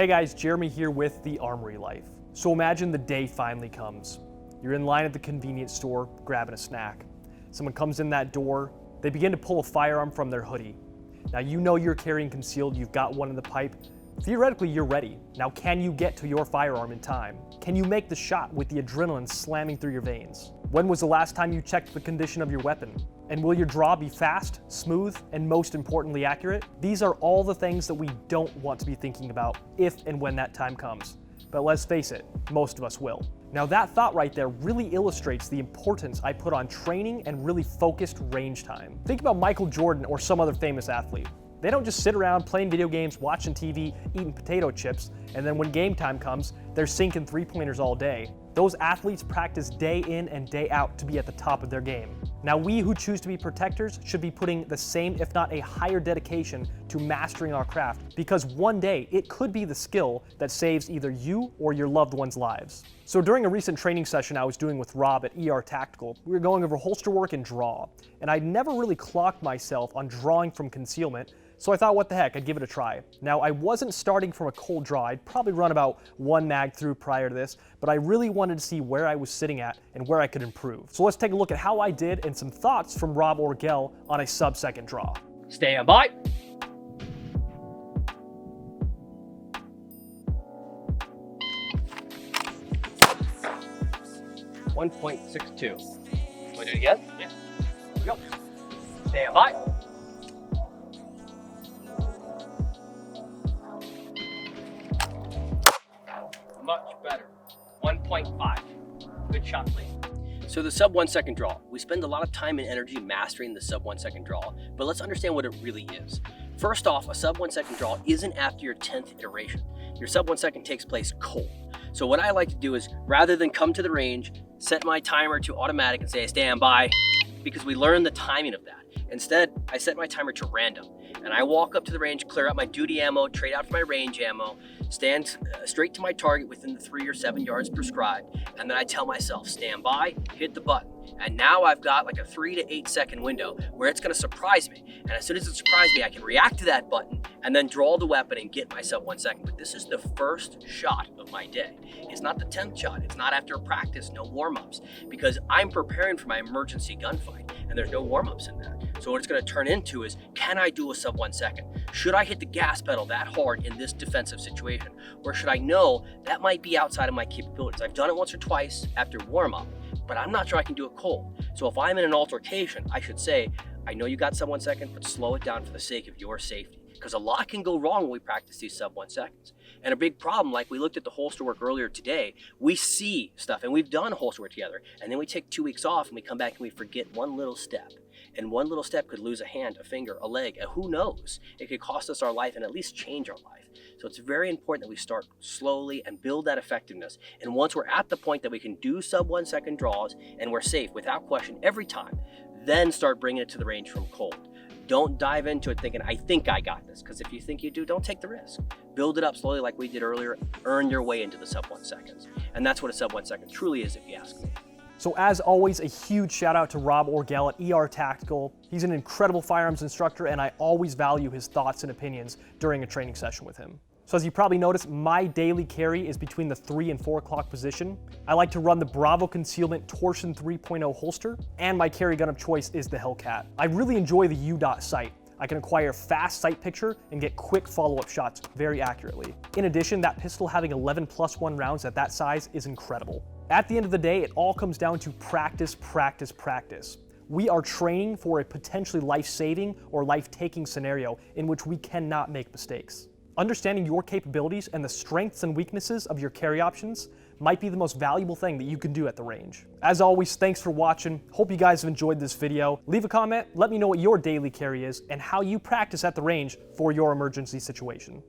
Hey guys, Jeremy here with The Armory Life. So imagine the day finally comes. You're in line at the convenience store, grabbing a snack. Someone comes in that door, they begin to pull a firearm from their hoodie. Now you know you're carrying concealed, you've got one in the pipe. Theoretically, you're ready. Now can you get to your firearm in time? Can you make the shot with the adrenaline slamming through your veins? When was the last time you checked the condition of your weapon? And will your draw be fast, smooth, and most importantly accurate? These are all the things that we don't want to be thinking about if and when that time comes. But let's face it, most of us will. Now that thought right there really illustrates the importance I put on training and really focused range time. Think about Michael Jordan or some other famous athlete. They don't just sit around playing video games, watching TV, eating potato chips, and then when game time comes, they're sinking three-pointers all day. Those athletes practice day in and day out to be at the top of their game. Now we who choose to be protectors should be putting the same, if not a higher dedication to mastering our craft, because one day it could be the skill that saves either you or your loved ones' lives. So during a recent training session I was doing with Rob at ER Tactical, we were going over holster work and draw, and I'd never really clocked myself on drawing from concealment, so I thought, what the heck, I'd give it a try. Now, I wasn't starting from a cold draw. I'd probably run about one mag through prior to this, but I really wanted to see where I was sitting at and where I could improve. So let's take a look at how I did and some thoughts from Rob Orgel on a sub-second draw. Stand by. .62. Want to do it again? Yeah. Here we go. Stand by. Much better. 1.5. Good shot, please. So the sub-1-second draw. We spend a lot of time and energy mastering the sub-1-second draw, but let's understand what it really is. First off, a sub-1-second draw isn't after your 10th iteration. Your sub-1-second takes place cold. So what I like to do is, rather than come to the range, set my timer to automatic and say stand by, because we learn the timing of that. Instead, I set my timer to random, and I walk up to the range, clear out my duty ammo, trade out for my range ammo, stand straight to my target within the 3 or 7 yards prescribed, and then I tell myself, stand by, hit the button. And now I've got like a 3 to 8 second window where it's gonna surprise me. And as soon as it surprises me, I can react to that button and then draw the weapon and get my sub-1-second. But this is the first shot of my day. It's not the 10th shot. It's not after practice, no warm-ups, because I'm preparing for my emergency gunfight and there's no warm-ups in that. So what it's gonna turn into is, can I do a sub-1-second? Should I hit the gas pedal that hard in this defensive situation? Or should I know that might be outside of my capabilities? I've done it once or twice after warm-up, but I'm not sure I can do it cold. So if I'm in an altercation, I should say, I know you got sub-1-second, but slow it down for the sake of your safety. Because a lot can go wrong when we practice these sub-1-seconds. And a big problem, like we looked at the holster work earlier today, we see stuff and we've done holster work together, and then we take 2 weeks off and we come back and we forget one little step. And one little step could lose a hand, a finger, a leg, and who knows? It could cost us our life and at least change our life. So it's very important that we start slowly and build that effectiveness. And once we're at the point that we can do sub-1-second draws and we're safe without question every time, then start bringing it to the range from cold. Don't dive into it thinking, I think I got this, because if you think you do, don't take the risk. Build it up slowly like we did earlier, earn your way into the sub-1-seconds. And that's what a sub-1-second truly is, if you ask me. So as always, a huge shout out to Rob Orgel at ER Tactical. He's an incredible firearms instructor and I always value his thoughts and opinions during a training session with him. So as you probably noticed, my daily carry is between the 3 and 4 o'clock position. I like to run the Bravo Concealment Torsion 3.0 holster, and my carry gun of choice is the Hellcat. I really enjoy the U-Dot sight. I can acquire fast sight picture and get quick follow-up shots very accurately. In addition, that pistol having 11+1 rounds at that size is incredible. At the end of the day, it all comes down to practice, practice, practice. We are training for a potentially life-saving or life-taking scenario in which we cannot make mistakes. Understanding your capabilities and the strengths and weaknesses of your carry options might be the most valuable thing that you can do at the range. As always, thanks for watching. Hope you guys have enjoyed this video. Leave a comment, let me know what your daily carry is and how you practice at the range for your emergency situation.